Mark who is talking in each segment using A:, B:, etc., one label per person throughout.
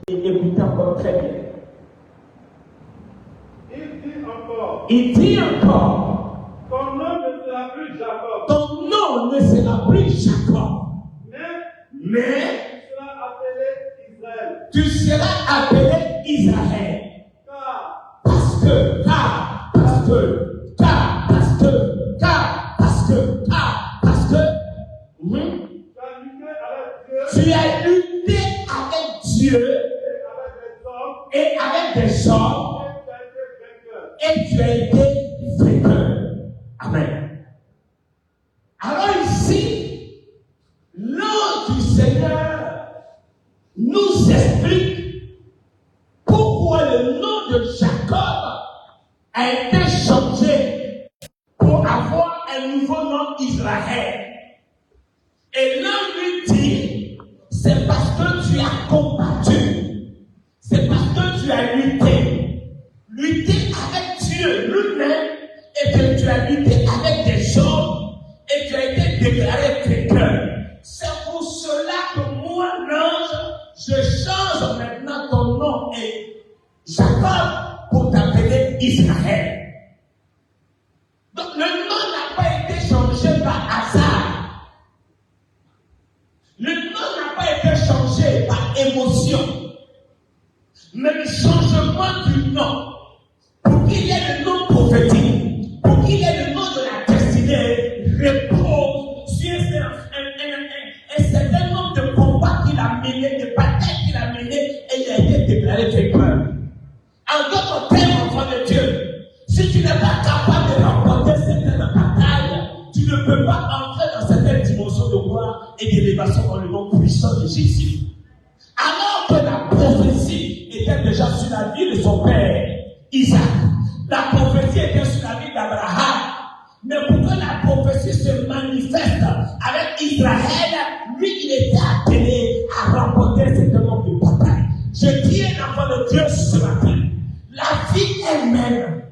A: Et écoutez encore très bien.
B: Il dit encore,
A: ton nom ne sera plus Jacob.
B: Ton nom ne sera plus Jacob. Mais
A: tu seras appelé Israël. Parce que tu as lutté avec Dieu et avec des hommes et tu as été vainqueur. Amen. Alors ici, l'ange du Seigneur nous explique pourquoi le nom de Jacob a été changé pour avoir un nouveau nom Israël. Et l'ange lui dit, c'est parce que tu as combattu, c'est parce que tu as lutté avec Dieu lui-même, et que tu as lutté avec des hommes, et tu as été déclaré vainqueur. C'est pour cela que moi, l'ange, je change maintenant ton nom et Jacob pour t'appeler Israël. Donc le nom n'a pas été changé par hasard. Le nom n'a pas été changé par émotion. Mais le changement du nom, pour qu'il y ait le nom prophétique, pour qu'il y ait le nom de la destinée, repose sur un certain nombre de combats qu'il a menés, de batailles qu'il a menées, et il a été déclaré vainqueur. En d'autres termes, enfant de Dieu, si tu n'es pas capable de remporter certaines batailles, tu ne peux pas entrer dans certaines dimensions de gloire et d'élévation dans le nom puissant de Jésus. Alors que la prophétie était déjà sur la vie de son père, Isaac, la prophétie était sur la vie d'Abraham, mais pour que la prophétie se manifeste avec Israël, lui, il était appelé à remporter un certain nombre de batailles. Je dis un enfant de Dieu ce matin, la vie elle-même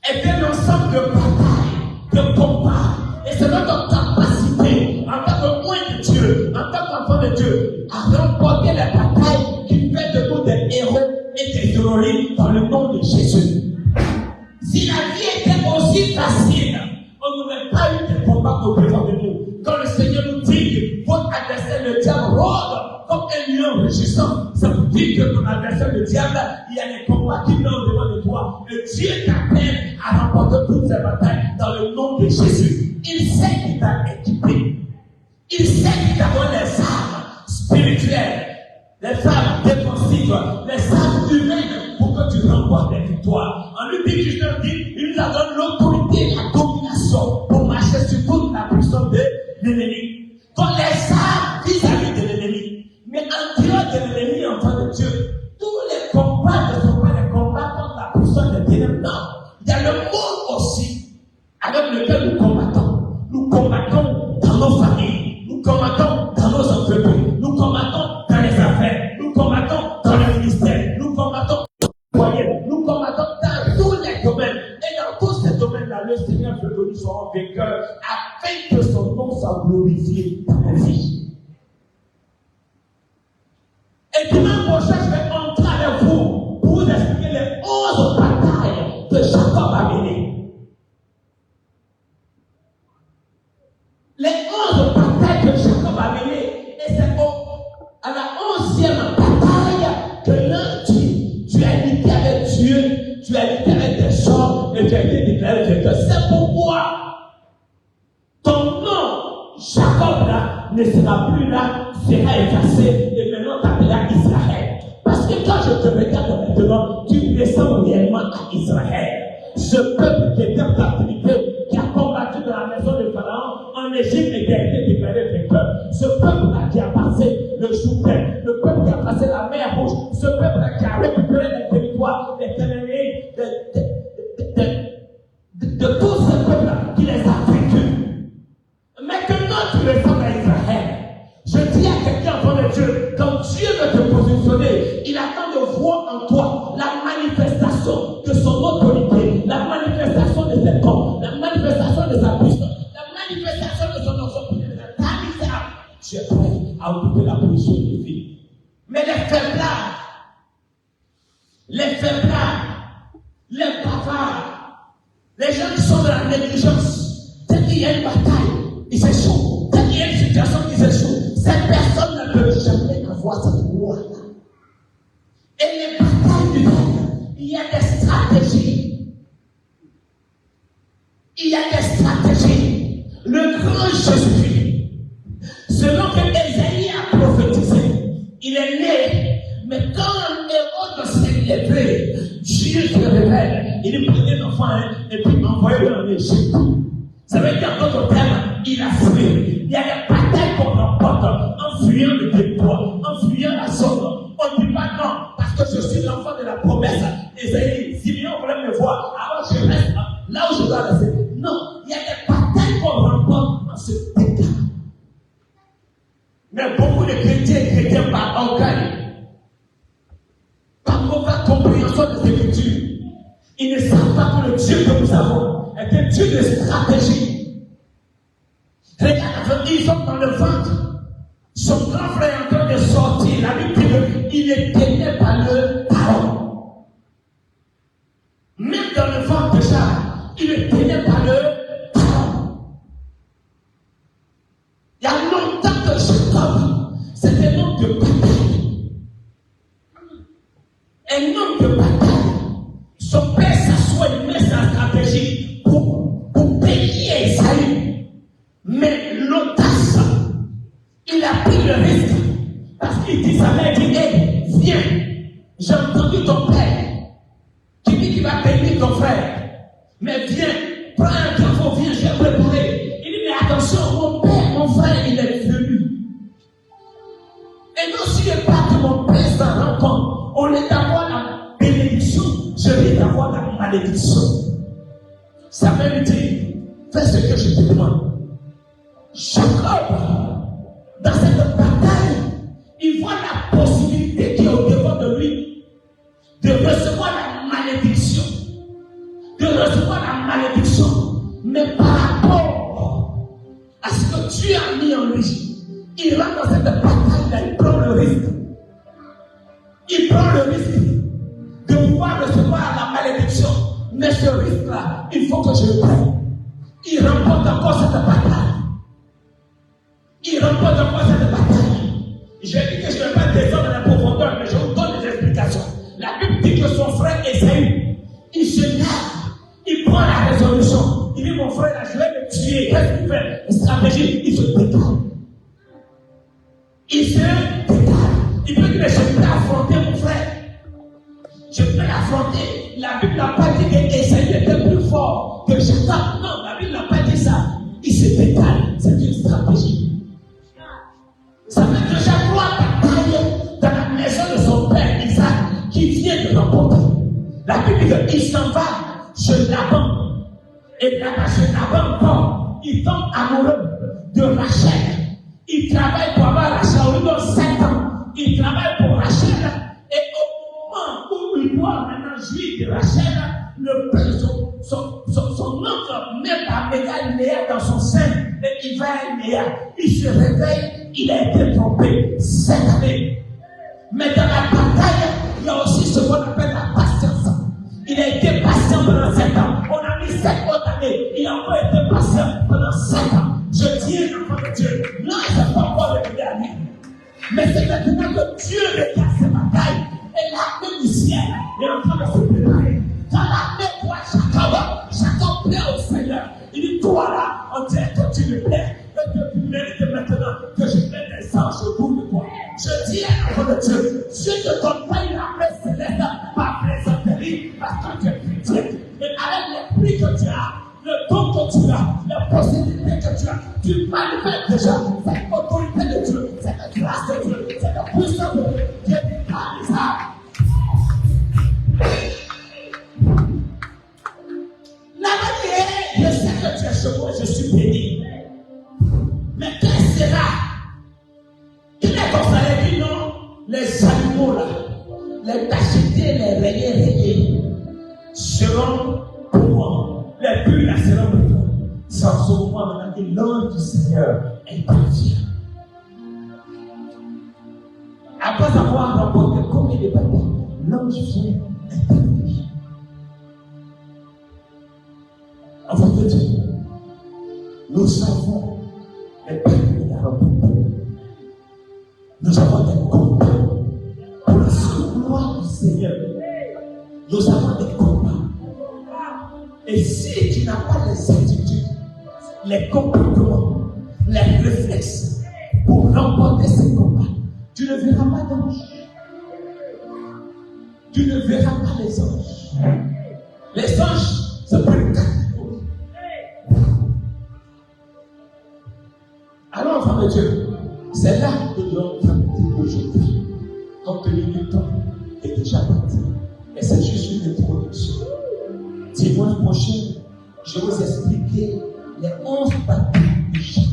A: est un ensemble de batailles, de combats, et c'est notre capacité, en tant que moins de Dieu, en tant qu'enfant de Dieu, à remporter les batailles qui fait de nous des héros et des héroïnes dans le nom de Jésus. Si la vie était aussi facile, on n'aurait pas eu de combats au-devant de nous. Quand le Seigneur nous dit que votre adversaire, le diable, rôde comme un lion rugissant, ça vous dit que ton adversaire, le diable, il y a des combats qui viennent au-devant de toi. Le Dieu t'appelle à remporter toutes ces batailles dans le nom de Jésus. Il sait qu'il t'a équipé. Il sait qu'il t'a donné les armes spirituelles, les armes défensives, les armes humaines pour que tu remportes des victoires. En lui dit, Christ dit, il nous a donné l'autorité et la domination pour marcher sur toute la puissance de l'ennemi. Donc les armes vis-à-vis de l'ennemi. Mais en dehors de l'ennemi, enfant de Dieu, tous les combats ne sont pas des combats contre la puissance des ténèbres. Non. Il y a le monde aussi avec lequel nous combattons. Nous combattons dans nos familles. Nous combattons dans nos entreprises. Nous combattons dans les affaires. Nous combattons dans le ministère. Nous combattons dans le foyer. Nous combattons dans tous les domaines. Et dans tous ces domaines-là, le Seigneur veut que nous soyons vainqueurs afin que son nom soit glorifié dans la vie. Et dimanche prochain, je vais entrer avec vous pour vous expliquer les 11 batailles que Jacob a menées. Les 11 batailles que Jacob a menées, et c'est à la 11e bataille que l'un dit, tu as lutté avec Dieu, tu as lutté avec des hommes, et tu as été déclaré vainqueur. C'est pourquoi ton nom, Jacob là, ne sera plus là, sera effacé, et maintenant t'appelleras Israël. Parce que quand je te regarde maintenant, tu ressembles réellement à Israël. Ce peuple qui était en captivité, qui a combattu dans la maison de Pharaon, en Égypte, et qui a été déclaré vainqueur. Ce peuple-là qui a passé le Jourdain, le peuple qui a passé la mer Rouge, ce peuple-là qui a récupéré les territoires des Cananéens, de tous ces peuples-là, qui les a vaincus. Maintenant, tu ressembles à Israël. Je dis à quelqu'un, enfant de Dieu, quand Dieu veut te positionner, il attend de voir en toi la manifestation de son autorité, la manifestation de ses corps, la manifestation de sa puissance, la manifestation de son ensemble. Tu es prêt à occuper la position de vie. Mais les faiblards, les bavards, les gens qui sont dans la négligence. Dès qu'il y a une bataille, ils s'échouent. Dès qu'il y a une situation qui s'échoue, cette personne ne peut jamais avoir cette voie-là. Et les batailles du monde, il y a des stratégies. Il y a des stratégies. Le grand Jésus, selon que Ésaïe a prophétisé, il est né, mais quand Hérode s'est levé, Dieu se révèle. Il prenait l'enfant et puis envoyait-le en Égypte. Ça veut dire en d'autres termes, il a fui. Il y a des batailles qu'on remporte en fuyant le débois, en fuyant la zone. On ne dit pas non, parce que je suis l'enfant de la promesse. Ésaïe, Simeon voulait me voir, alors je reste là où je dois rester. Non, il y a des batailles qu'on remporte en ce décalage. Mais beaucoup de chrétiens par orgueil, par mauvaise compréhension des Écritures, ils ne savent pas que le Dieu que nous avons est un Dieu de stratégie. Regarde, ils sont dans le ventre. Son grand frère est en train de sortir. La Bible dit qu'il est tenu par le parole. Même dans le ventre déjà, il est tenu par le parole. Il y a longtemps que Jacob, c'est un homme de bataille. Un homme de bataille. Son père s'assoit et met sa stratégie pour payer Esaü. Mais l'audace, il a pris le risque. Parce qu'il dit, sa mère dit, hey, viens, j'ai entendu ton père qui dit qu'il va bénir ton frère. Mais viens, prends un travaux, viens, j'ai préparé. Il dit, mais attention, mon père, mon frère, il est venu. Et non, si le pas que mon père s'en rend compte, on est d'avoir la bénédiction, je vais d'avoir la malédiction. Sa mère lui dit, fais ce que je te demande. Jacob, dans cette bataille, il voit la possibilité qui est au devant de lui de recevoir la malédiction. De recevoir la malédiction. Mais par rapport à ce que Dieu a mis en lui, il va dans cette bataille-là, il prend le risque. Il prend le risque de pouvoir recevoir la malédiction. Mais ce risque-là, il faut que je le prenne. Il remporte encore cette bataille. Il remporte encore cette bataille. J'ai dit que je ne vais pas descendre dans la profondeur, mais je vous donne des explications. La Bible dit que son frère Esaü, il se lève, il prend la résolution. Il dit, mon frère, là, je vais le tuer. Qu'est-ce qu'il fait? Stratégie, il se décale. Il se décale. Il peut dire, je peux affronter mon frère. Je peux l'affronter. La Bible n'a pas dit que Esaü était plus fort que Jacob. Non, la Bible n'a pas dit ça. Il se décale. C'est une stratégie. Ça fait déjà 3 batailles dans la maison de son père Isaac qui vient de remporter. La Bible dit qu'il s'en va chez Laban. Et là-bas, chez Laban, quand il tombe amoureux de Rachel, il travaille pour avoir Rachel. Au lieu de 7 ans, il travaille pour Rachel. Et au moment où il doit maintenant jouir de Rachel, son oncle met par Léa dans son sein et il va à Léa. Il se réveille, il a été trompé 7 années. Mais dans la bataille, il y a aussi ce qu'on appelle la patience. Il a été patient pendant 7 ans. On a mis 7 autres années. Il a encore été patient pendant 7 ans. Je tiens l'enfant de Dieu. Non, ce n'est pas encore le dernier. Mais c'est maintenant que Dieu regarde ses batailles. Et l'armée du ciel est en train de se préparer. Quand l'armée voit Jacob plaît au Seigneur. Il dit, toi là, on dirait que tu me plais. Et que tu mérites maintenant que je mette des anges au bout de toi. Je dis à l'enfant de Dieu, Dieu ne donne pas une armée céleste par plaisanterie, parce que tu es chrétien. Mais avec l'esprit que tu as, le don que tu as, la possibilité que tu as, tu manifestes déjà cette autorité de Dieu, cette grâce de Dieu, cette puissance de Dieu. Dieu n'est pas bizarre. La manière, je sais que tu es chez moi, je suis béni. Mais qu'est-ce que sera? Il est comme ça, il dit non, les animaux là, les tachetés, les rayés, seront pour moi. Les bulles là seront pour toi. Sans ce moment, maintenant, l'ange du Seigneur est parti. Après avoir l'ange vient intervenir. Avant de dire, nous savons les peines de la rencontre. Nous avons des combats pour la seule gloire du Seigneur. Nous avons des combats. Et si tu n'as pas les attitudes, les comportements, les réflexes pour remporter ces combats, tu ne verras pas d'anges. Tu ne verras pas les anges. Les anges, c'est pas une catégorie. Alors, enfant de Dieu, c'est là que nous devons pratiquer aujourd'hui. Compte tenu du temps est déjà parti. Et c'est juste une introduction. Dimanche prochain, je vais vous expliquer les 11 batailles du chacun.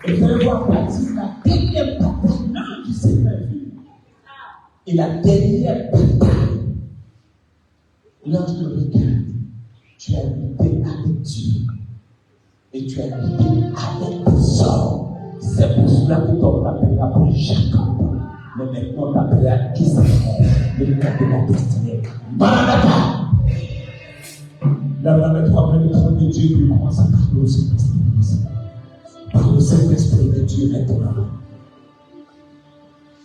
A: Et vous allez voir partir la dernière bataille du Seigneur. Et la dernière bataille, l'ange te regarde. Tu as lutté avec Dieu. Et tu as lutté avec tes hommes. C'est pour cela que ton t'appellera pour Jacob. Mais maintenant, on t'appellera Israël, le cas de la destinée. Maranatha! Là, mettons après le trône de Dieu, puis commence à parler au Saint-Esprit. Parle au Saint-Esprit de Dieu maintenant.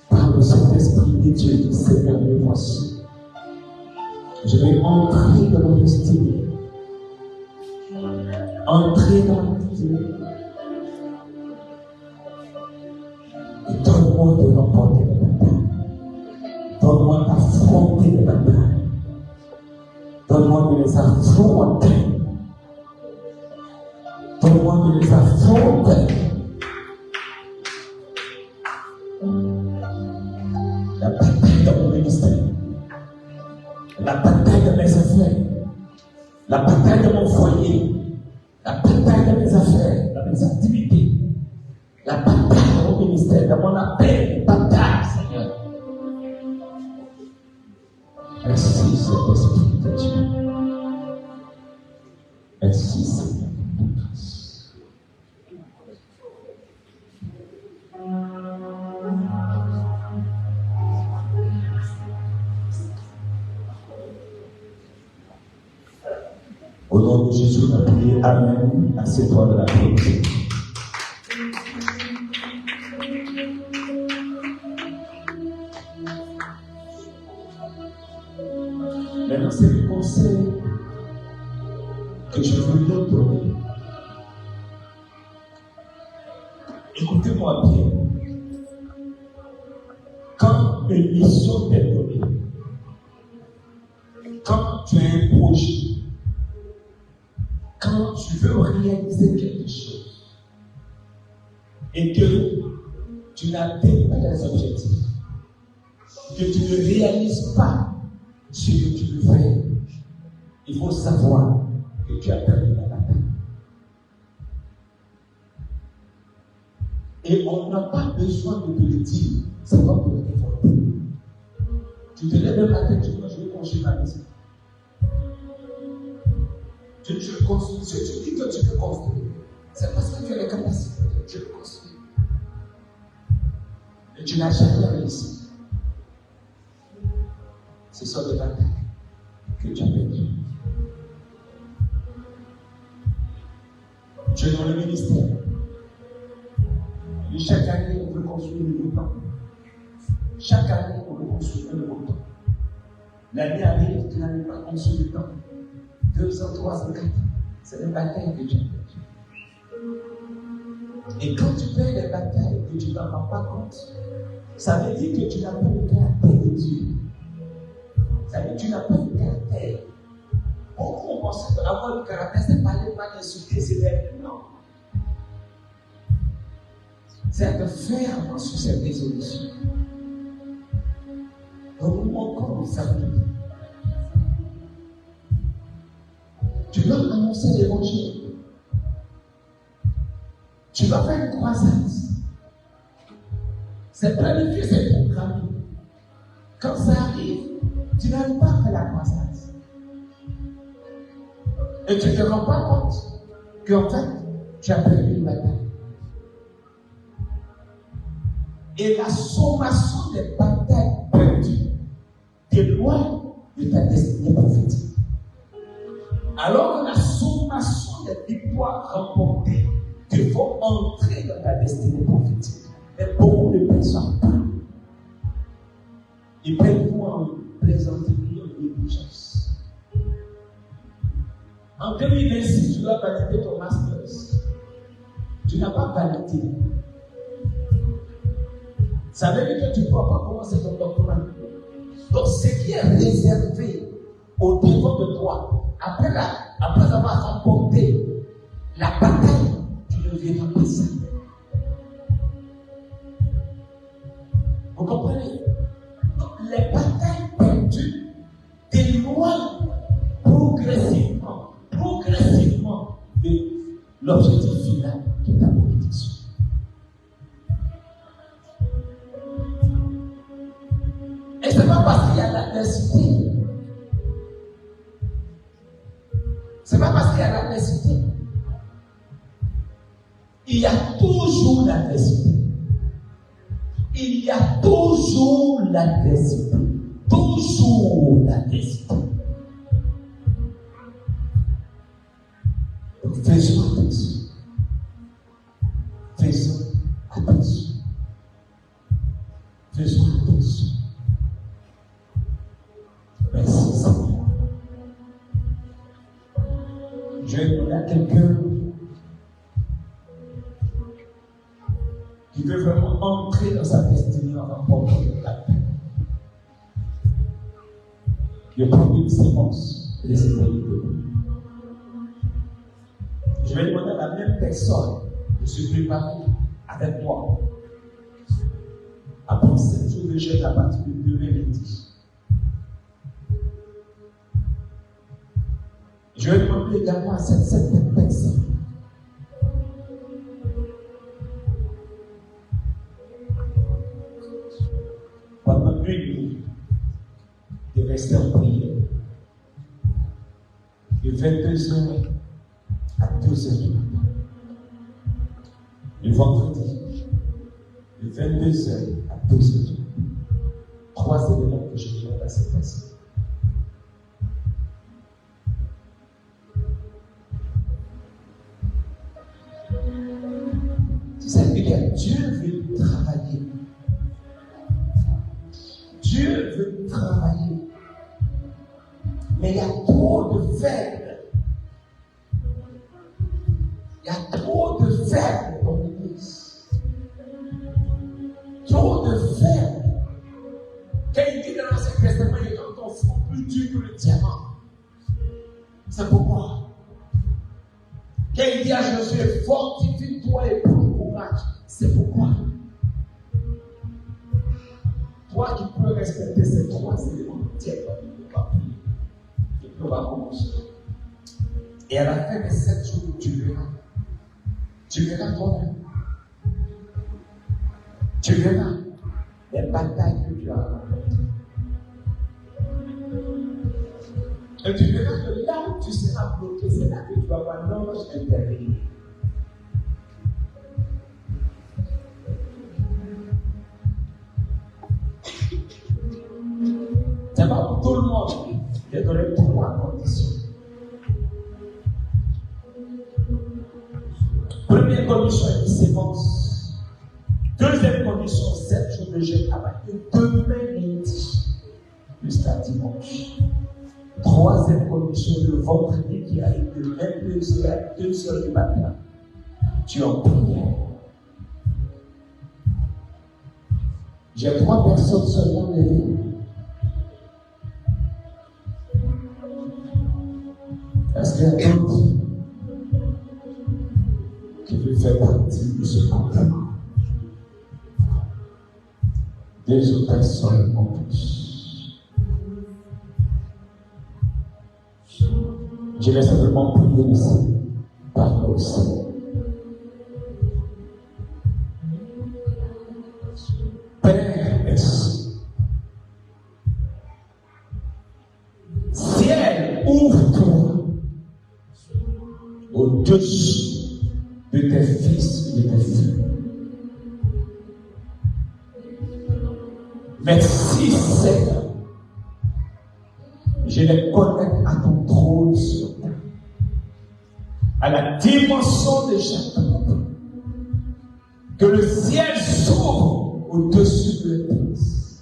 A: Parle au Saint-Esprit de Dieu, de Seigneur, me voici. Je vais entrer dans mon destinée. Entrer dans mon destinée. Et donne-moi de remporter les batailles. Donne-moi d'affronter les batailles. Donne-moi de les affronter. Donne-moi de les affronter. La bataille de mon ministère. La bataille de mes affaires. La bataille de mon foyer. La bataille de mes affaires, de mes activités. La bataille de mon ministère, de mon appel, bataille, Seigneur. Merci, Saint-Esprit de Dieu. Merci, Seigneur, pour ta grâce. Au nom de Jésus, on a prié Amen. Assieds-toi de la prière. Maintenant, c'est le conseil que je veux vous donner. Écoutez-moi bien. Quand une mission t'est donnée, quand tu as un projet, quand tu veux réaliser quelque chose et que tu n'atteins pas les objectifs, que tu ne réalises pas ce que tu veux faire, il faut savoir que tu as perdu la bataille. Et on n'a pas besoin de te le dire, ça va te le révolter. Tu te lèves le matin, tu dis, je vais construire ma maison. Tu le construis. Si tu dis que tu peux construire, c'est parce que tu as les capacités de tu le construire. Et tu n'as jamais réussi. Ce sont des batailles que tu as perdues. Tu es dans le ministère. Et chaque année, on veut construire le nouveau temple. Chaque année, on veut construire le nouveau temple. L'année arrive, tu n'arrives pas à construire le temple. 2 ans, 3 ans, 4 ans. C'est des batailles que tu as perdues. Et quand tu perds les batailles et que tu n'en rends pas compte, ça veut dire que tu n'as pas le caractère de Dieu. Ça veut dire que tu n'as pas le caractère. Beaucoup ont pensé qu'avoir le caractère, c'est parler, pas d'insulter, c'est d'être. Non. C'est être ferme sur cette résolution. Donc, nous manquons de savoir. Tu dois annoncer l'évangile. Tu dois faire une croisade. C'est planifié, c'est programmé. Quand ça arrive, tu n'arrives pas à faire la croisade. Et tu ne te rends pas compte qu'en fait, tu as perdu une bataille. Et la sommation des batailles perdues t'éloigne de ta destinée prophétique. Alors que la sommation des victoires remportées te font entrer dans ta destinée prophétique. Mais beaucoup de personnes parlent. Ils prennent pour en plaisanterie, en négligence. En 2026, tu dois valider ton master. Tu n'as pas validé. Ça veut dire que tu ne peux pas commencer ton doctorat. Donc, ce qui est réservé au devant de toi, après avoir remporté la bataille, tu ne verras pas ça. Vous comprenez? Donc, les batailles perdues t'éloignent progressivement de l'objectif final de ta bénédiction. Et ce n'est pas parce qu'il y a l'adversité. Ce n'est pas parce qu'il y a l'adversité. Il y a toujours l'adversité. Il y a toujours l'adversité. Toujours l'adversité. Donc faisons attention. Faisons attention. Faisons attention. Merci Seigneur. Je vais demander à quelqu'un qui veut vraiment entrer dans sa destinée en remportant la paix. De prendre une séquence et de s'éloigner de nous. Je vais demander à la même personne de se préparer avec moi à prendre 7 jours de jeûne à partir de demain lundi. Je vais demander également à cette personne pendant une nuit de rester en prière de 22h à 2h du matin. Le vendredi, de 22h à 2h du matin. 3 éléments que je demande à cette personne. C'est que Dieu veut travailler. Dieu veut travailler. Mais il y a trop de faibles. Il y a trop de faibles dans l'église. Trop de faibles. Quand il dit dans l'Ancien Testament, il est dans ton front plus dur que le diamant. C'est pourquoi. Quand il dit à Josué, fortifie-toi et prends courage. C'est pourquoi. Toi qui peux respecter ces 3 éléments, on va commencer. Et à la fin des 7 jours, tu verras toi-même. Tu verras les batailles que tu as remportées. Et tu verras que là où tu seras bloqué, c'est là que tu vas voir l'ange intervenir. C'est pas pour tout le monde. J'ai donné 3 conditions. Première condition, une séquence. Deuxième condition, 7 jours de jeûne à partir de demain midi jusqu'à dimanche. Troisième condition, le vendredi qui arrive de 22h à 2h du matin. Tu es en prière. J'ai 3 personnes seulement levées. Est-ce qu'il y a d'autres qui veulent faire partie de ce complément? 2 autres personnes en plus. Je vais simplement prier ici, par le Seigneur. Père, merci. Ciel, ouvre-toi au-dessus de tes fils et de tes filles. Merci Seigneur. Je les connecte à ton trône sur terre. À la dimension de Jacob. Que le ciel s'ouvre au-dessus de l'église.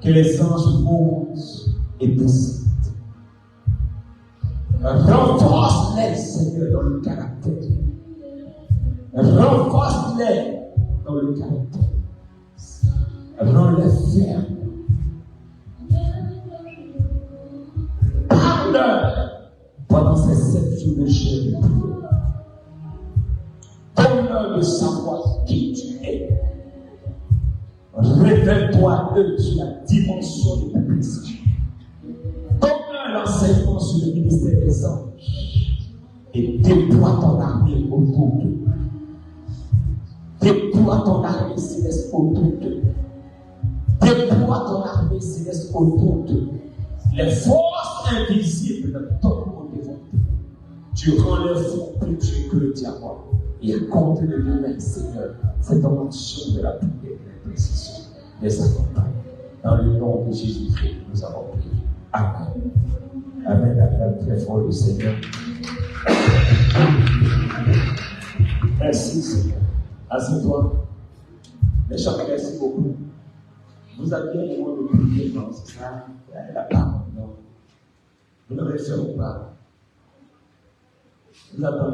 A: Que les anges montent et descendent. Renforce-les, Seigneur, dans le caractère. Renforce-les dans le caractère. Rends-les fermes. Parle-leur pendant ces 7 jours de jeûne. Donne-leur de savoir qui tu es. Révèle-toi à eux sur la dimension de l'Église. Donne-leur l'enseignement sur le ministère des anges. Et déploie ton armée autour d'eux. Déploie ton armée céleste autour d'eux. Déploie ton armée céleste autour d'eux. Les forces invisibles de ton devant. Tu rends les fous plus durs que le diable. Et à compter de demain, Seigneur, cette dimension de la prière et de l'intercession les accompagne. Dans le nom de Jésus-Christ, nous avons prié. Amen. Amen. Amen. Très fort le Seigneur. Merci Seigneur. Assieds-toi. Mes chers, merci beaucoup. Vous aviez un moment de prier, non, c'est ça? La parole, non. Vous l'avez fait ou pas? Vous attendez.